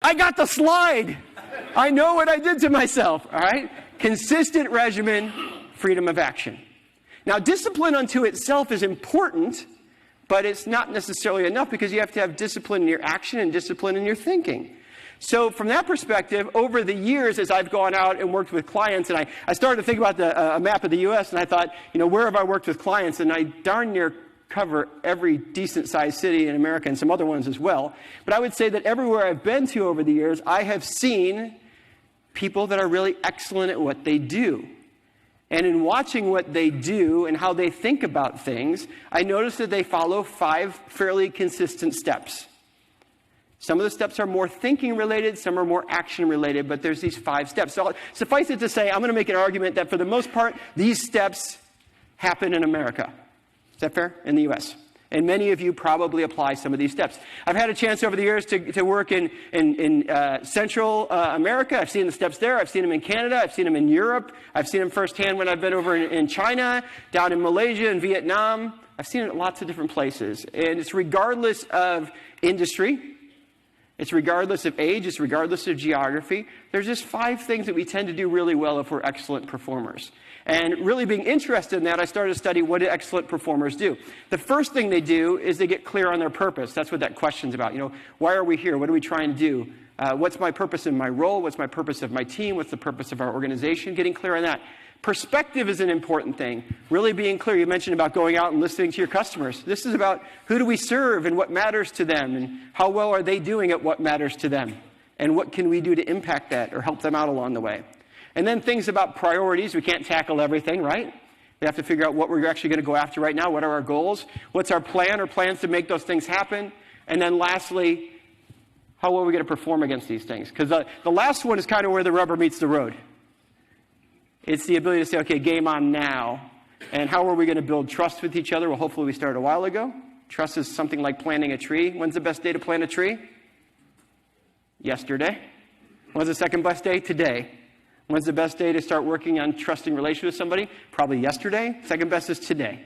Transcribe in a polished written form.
I got the slide. I know what I did to myself, all right? Consistent regimen, freedom of action. Now, discipline unto itself is important, but it's not necessarily enough because you have to have discipline in your action and discipline in your thinking. So from that perspective, over the years, as I've gone out and worked with clients, and I started to think about a map of the U.S., and I thought, where have I worked with clients? And I darn near cover every decent-sized city in America and some other ones as well. But I would say that everywhere I've been to over the years, I have seen people that are really excellent at what they do. And in watching what they do and how they think about things, I noticed that they follow 5 fairly consistent steps. Some of the steps are more thinking related, some are more action related, but there's these 5 steps. So suffice it to say, I'm going to make an argument that for the most part, these steps happen in America. Is that fair? In the U.S. And many of you probably apply some of these steps. I've had a chance over the years to work in Central America. I've seen the steps there. I've seen them in Canada. I've seen them in Europe. I've seen them firsthand when I've been over in China, down in Malaysia and Vietnam. I've seen it in lots of different places. And it's regardless of industry. It's regardless of age. It's regardless of geography. There's just 5 things that we tend to do really well if we're excellent performers. And really being interested in that, I started to study what do excellent performers do. The first thing they do is they get clear on their purpose. That's what that question's about. Why are we here? What are we trying to do? What's my purpose in my role? What's my purpose of my team? What's the purpose of our organization? Getting clear on that. Perspective is an important thing. Really being clear. You mentioned about going out and listening to your customers. This is about who do we serve and what matters to them and how well are they doing at what matters to them and what can we do to impact that or help them out along the way. And then things about priorities. We can't tackle everything, right? We have to figure out what we're actually going to go after right now. What are our goals? What's our plan or plans to make those things happen? And then lastly, how well are we going to perform against these things? Because the last one is kind of where the rubber meets the road. It's the ability to say, okay, game on now. And how are we going to build trust with each other? Well, hopefully we started a while ago. Trust is something like planting a tree. When's the best day to plant a tree? Yesterday. When's the second best day? Today. When's the best day to start working on trusting relations with somebody? Probably yesterday. Second best is today.